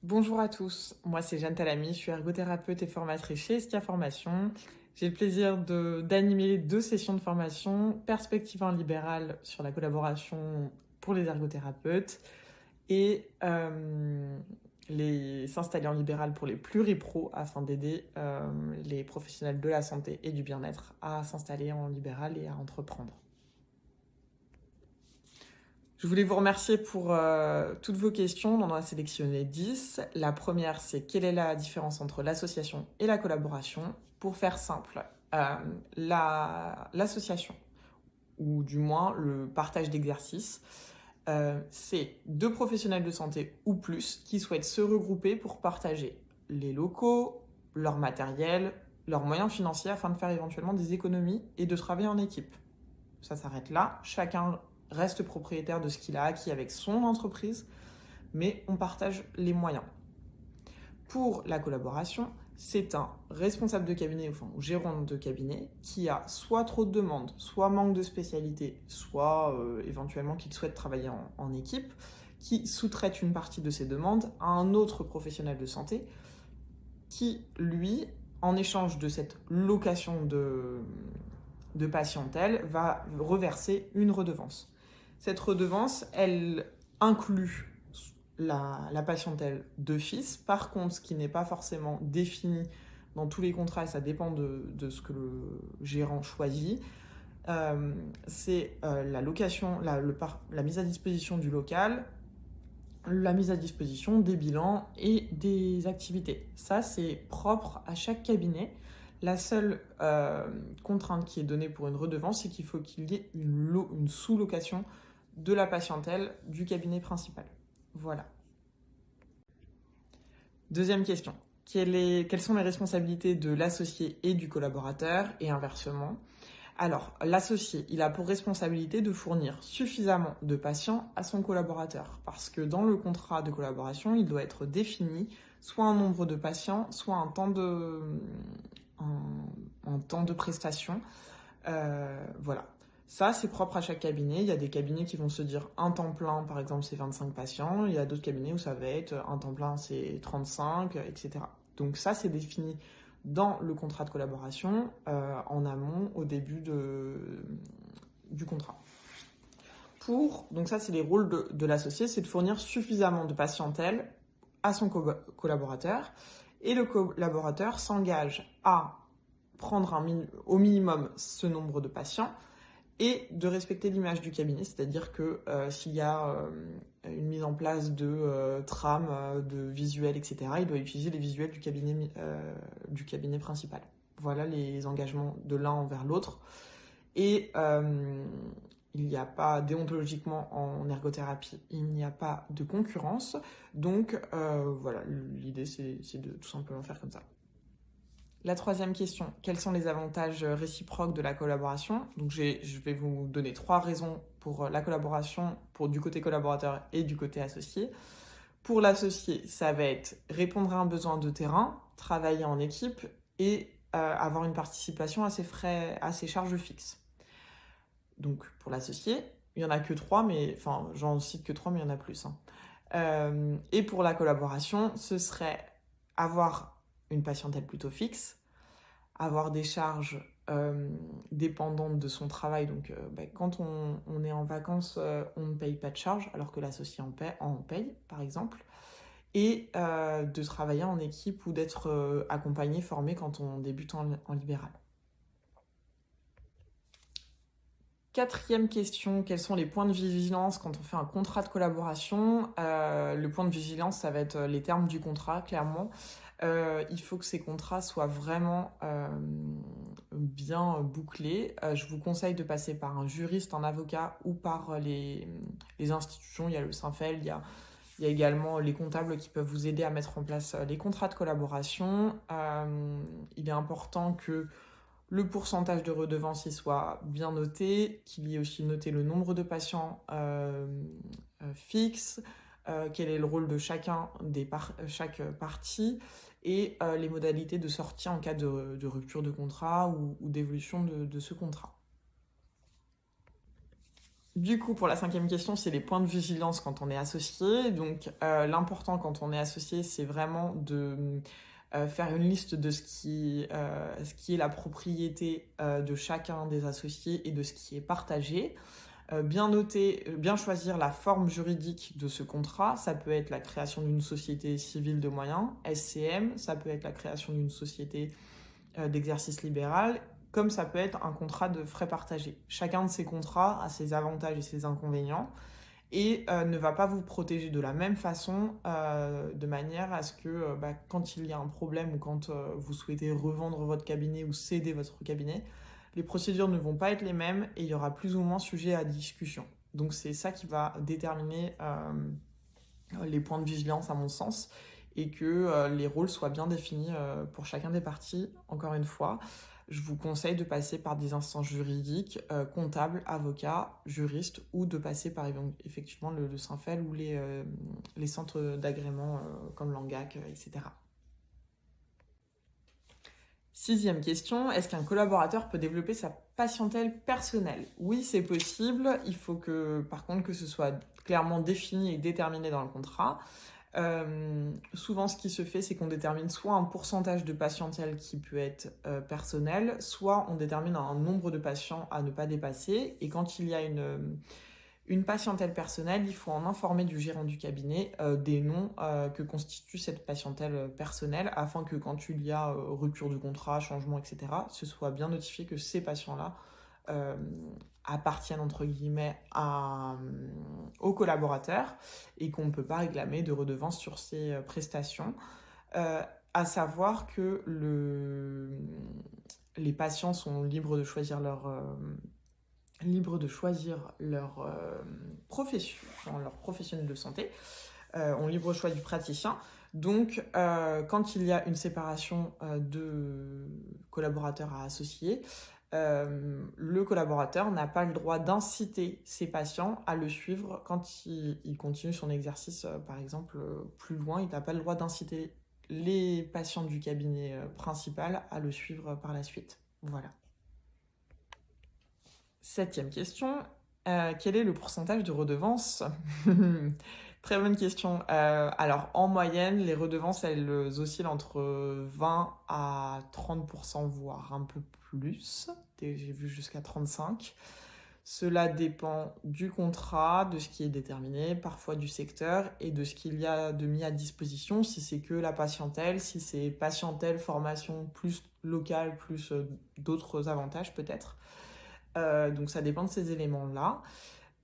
Bonjour à tous, moi c'est Jeanne Talamy, je suis ergothérapeute et formatrice chez Estia Formation. J'ai le plaisir d'animer 2 sessions de formation, perspective en libéral sur la collaboration pour les ergothérapeutes et s'installer en libéral pour les pluripros afin d'aider les professionnels de la santé et du bien-être à s'installer en libéral et à entreprendre. Je voulais vous remercier pour toutes vos questions. On en a sélectionné 10. La première, c'est quelle est la différence entre l'association et la collaboration? Pour faire simple, l'association, ou du moins le partage d'exercices, c'est 2 professionnels de santé ou plus qui souhaitent se regrouper pour partager les locaux, leur matériel, leurs moyens financiers afin de faire éventuellement des économies et de travailler en équipe. Ça s'arrête là. Chacun reste propriétaire de ce qu'il a acquis avec son entreprise, mais on partage les moyens. Pour la collaboration, c'est un responsable de cabinet, ou gérant de cabinet, qui a soit trop de demandes, soit manque de spécialité, soit éventuellement qu'il souhaite travailler en équipe, qui sous-traite une partie de ses demandes à un autre professionnel de santé, qui, lui, en échange de cette location de patientèle, va reverser une redevance. Cette redevance, elle inclut la patientèle d'office. Par contre, ce qui n'est pas forcément défini dans tous les contrats, et ça dépend de ce que le gérant choisit, c'est la location, la mise à disposition du local, la mise à disposition des bilans et des activités. Ça, c'est propre à chaque cabinet. La seule contrainte qui est donnée pour une redevance, c'est qu'il faut qu'il y ait une sous-location de la patientèle du cabinet principal. Voilà. Deuxième question. Quelles sont les responsabilités de l'associé et du collaborateur et inversement? Alors, l'associé, il a pour responsabilité de fournir suffisamment de patients à son collaborateur parce que dans le contrat de collaboration, il doit être défini soit un nombre de patients, soit un temps de prestation. Voilà. Ça, c'est propre à chaque cabinet. Il y a des cabinets qui vont se dire un temps plein, par exemple, c'est 25 patients. Il y a d'autres cabinets où ça va être un temps plein, c'est 35, etc. Donc ça, c'est défini dans le contrat de collaboration, en amont, au début du contrat. Donc ça, c'est les rôles de l'associé, c'est de fournir suffisamment de patientèle à son collaborateur. Et le collaborateur s'engage à prendre au minimum ce nombre de patients et de respecter l'image du cabinet, c'est-à-dire que s'il y a une mise en place de trames, de visuels, etc., il doit utiliser les visuels du cabinet principal. Voilà les engagements de l'un envers l'autre. Et il n'y a pas, déontologiquement en ergothérapie, il n'y a pas de concurrence. Donc voilà, l'idée c'est de tout simplement faire comme ça. La troisième question, quels sont les avantages réciproques de la collaboration? Donc je vais vous donner 3 raisons pour la collaboration, du côté collaborateur et du côté associé. Pour l'associé, ça va être répondre à un besoin de terrain, travailler en équipe et avoir une participation à ses charges fixes. Donc pour l'associé, il n'y en a que 3, j'en cite que 3, mais il y en a plus. Et pour la collaboration, ce serait avoir une patientèle plutôt fixe, avoir des charges dépendantes de son travail. Donc quand on est en vacances, on ne paye pas de charges, alors que l'associé en paye, par exemple. Et de travailler en équipe ou d'être accompagné, formé quand on débute en libéral. Quatrième question, quels sont les points de vigilance quand on fait un contrat de collaboration? Le point de vigilance, ça va être les termes du contrat, clairement. Il faut que ces contrats soient vraiment bien bouclés. Je vous conseille de passer par un juriste, un avocat ou par les institutions. Il y a le Synfel, il y a également les comptables qui peuvent vous aider à mettre en place les contrats de collaboration. Il est important que le pourcentage de redevance y soit bien noté, qu'il y ait aussi noté le nombre de patients fixes, quel est le rôle de chaque partie et les modalités de sortie en cas de rupture de contrat ou d'évolution de ce contrat. Du coup, pour la cinquième question, c'est les points de vigilance quand on est associé. Donc, l'important quand on est associé, c'est vraiment de faire une liste de ce qui est la propriété de chacun des associés et de ce qui est partagé. Bien noter, bien choisir la forme juridique de ce contrat. Ça peut être la création d'une société civile de moyens, SCM, ça peut être la création d'une société d'exercice libéral, comme ça peut être un contrat de frais partagés. Chacun de ces contrats a ses avantages et ses inconvénients et ne va pas vous protéger de la même façon, de manière à ce que quand il y a un problème ou quand vous souhaitez revendre votre cabinet ou céder votre cabinet, les procédures ne vont pas être les mêmes et il y aura plus ou moins sujet à discussion. Donc c'est ça qui va déterminer les points de vigilance à mon sens et que les rôles soient bien définis pour chacun des parties. Encore une fois, je vous conseille de passer par des instances juridiques, comptables, avocats, juristes, ou de passer par effectivement le SINFEL ou les centres d'agrément comme l'ANGAC, etc. Sixième question, est-ce qu'un collaborateur peut développer sa patientèle personnelle? Oui, c'est possible. Il faut que, par contre, que ce soit clairement défini et déterminé dans le contrat. Souvent, ce qui se fait, c'est qu'on détermine soit un pourcentage de patientèle qui peut être personnel, soit on détermine un nombre de patients à ne pas dépasser. Et quand il y a une patientèle personnelle, il faut en informer du gérant du cabinet des noms que constitue cette patientèle personnelle afin que quand il y a rupture du contrat, changement, etc., ce soit bien notifié que ces patients-là appartiennent entre guillemets aux collaborateurs et qu'on ne peut pas réclamer de redevance sur ces prestations. À savoir que les patients sont libres de choisir leur profession, leur professionnel de santé, ont libre choix du praticien. Donc, quand il y a une séparation de collaborateurs à associés, le collaborateur n'a pas le droit d'inciter ses patients à le suivre quand il continue son exercice, par exemple, plus loin. Il n'a pas le droit d'inciter les patients du cabinet principal à le suivre par la suite. Voilà. Septième question, quel est le pourcentage de redevances? Très bonne question. Alors, en moyenne, les redevances, elles oscillent entre 20 à 30%, voire un peu plus. J'ai vu jusqu'à 35%. Cela dépend du contrat, de ce qui est déterminé, parfois du secteur et de ce qu'il y a de mis à disposition, si c'est que la patientèle, si c'est patientèle, formation plus locale, plus d'autres avantages peut-être. Donc ça dépend de ces éléments-là.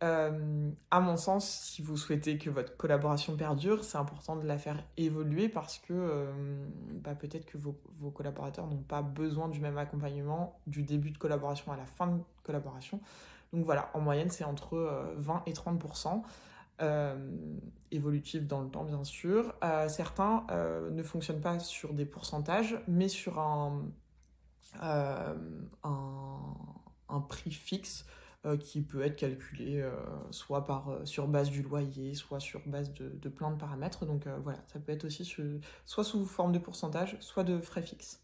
À mon sens, si vous souhaitez que votre collaboration perdure, c'est important de la faire évoluer parce que peut-être que vos collaborateurs n'ont pas besoin du même accompagnement du début de collaboration à la fin de collaboration. Donc voilà, en moyenne, c'est entre 20 et 30%, évolutif dans le temps, bien sûr. Certains ne fonctionnent pas sur des pourcentages, mais sur un prix fixe qui peut être calculé soit sur base du loyer, soit sur base de plein de paramètres. Donc voilà, ça peut être aussi soit sous forme de pourcentage, soit de frais fixes.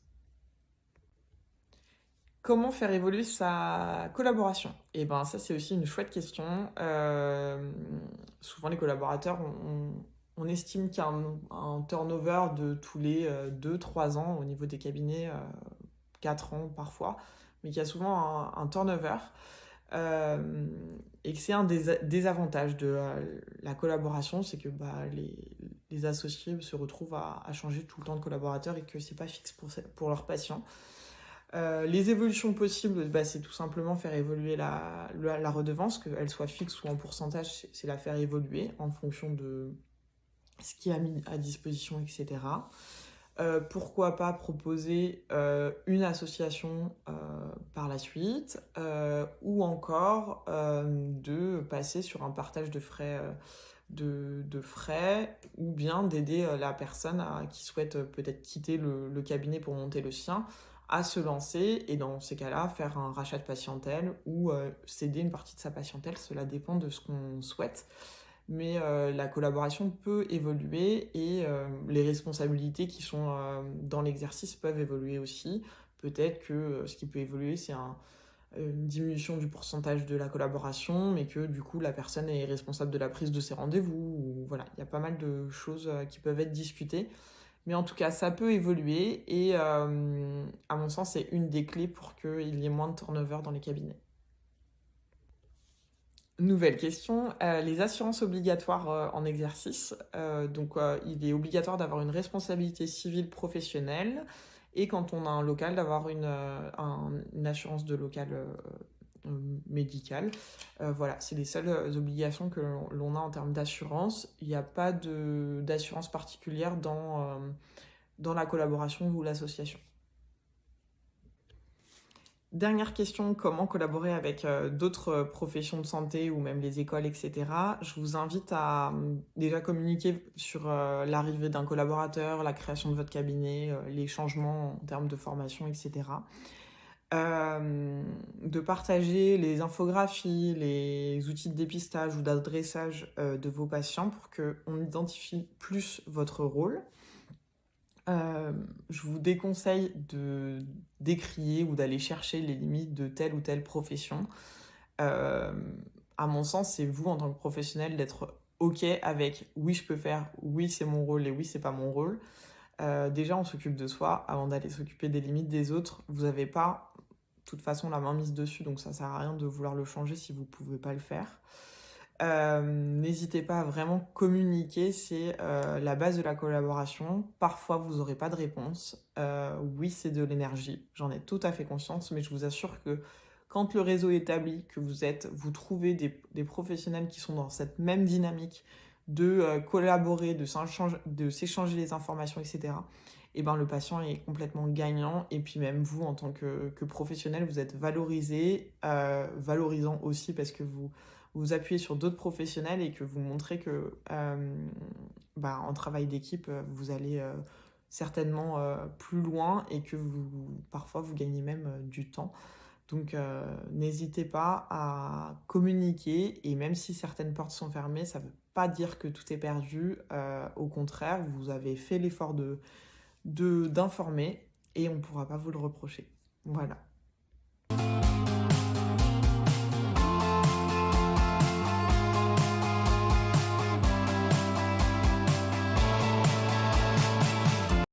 Comment faire évoluer sa collaboration? Et ben ça c'est aussi une chouette question. Souvent les collaborateurs, on estime qu'il y a un turnover de tous les 2-3 ans au niveau des cabinets, 4 ans parfois, mais qu'il y a souvent un turnover. Et que c'est un des avantages de la collaboration, c'est que les associés se retrouvent à changer tout le temps de collaborateur et que c'est pas fixe pour leurs patients. Les évolutions possibles, c'est tout simplement faire évoluer la redevance, qu'elle soit fixe ou en pourcentage, c'est la faire évoluer en fonction de ce qui est mis à disposition, etc. Pourquoi pas proposer une association par la suite ou encore de passer sur un partage de frais, ou bien d'aider la personne qui souhaite peut-être quitter le cabinet pour monter le sien à se lancer et dans ces cas-là faire un rachat de patientèle ou céder une partie de sa patientèle, cela dépend de ce qu'on souhaite. Mais la collaboration peut évoluer et les responsabilités qui sont dans l'exercice peuvent évoluer aussi. Peut-être que ce qui peut évoluer, c'est une diminution du pourcentage de la collaboration, mais que du coup la personne est responsable de la prise de ses rendez-vous. Ou, voilà, il y a pas mal de choses qui peuvent être discutées. Mais en tout cas, ça peut évoluer et à mon sens, c'est une des clés pour qu'il y ait moins de turnover dans les cabinets. Nouvelle question, les assurances obligatoires en exercice. Il est obligatoire d'avoir une responsabilité civile professionnelle et quand on a un local, d'avoir une assurance de local médicale. Voilà, c'est les seules obligations que l'on a en termes d'assurance. Il n'y a pas d'assurance particulière dans la collaboration ou l'association. Dernière question, comment collaborer avec d'autres professions de santé ou même les écoles, etc. Je vous invite à déjà communiquer sur l'arrivée d'un collaborateur, la création de votre cabinet, les changements en termes de formation, etc. De partager les infographies, les outils de dépistage ou d'adressage de vos patients pour qu'on identifie plus votre rôle. Je vous déconseille d'écrire ou d'aller chercher les limites de telle ou telle profession. À mon sens, c'est vous en tant que professionnel d'être OK avec oui, je peux faire, oui, c'est mon rôle et oui, c'est pas mon rôle. Déjà, on s'occupe de soi avant d'aller s'occuper des limites des autres. Vous n'avez pas, de toute façon, la main mise dessus, donc ça sert à rien de vouloir le changer si vous pouvez pas le faire. N'hésitez pas à vraiment communiquer, c'est la base de la collaboration. Parfois, vous n'aurez pas de réponse. Oui, c'est de l'énergie, j'en ai tout à fait conscience, mais je vous assure que quand le réseau est établi, que vous trouvez des professionnels qui sont dans cette même dynamique de collaborer, de s'échanger les informations, etc., et ben, le patient est complètement gagnant. Et puis même vous, en tant que professionnel, vous êtes valorisé, valorisant aussi parce que vous appuyez sur d'autres professionnels et que vous montrez que en travail d'équipe, vous allez certainement plus loin et que parfois vous gagnez même du temps. Donc n'hésitez pas à communiquer et même si certaines portes sont fermées, ça ne veut pas dire que tout est perdu. Au contraire, vous avez fait l'effort d'informer et on ne pourra pas vous le reprocher. Voilà.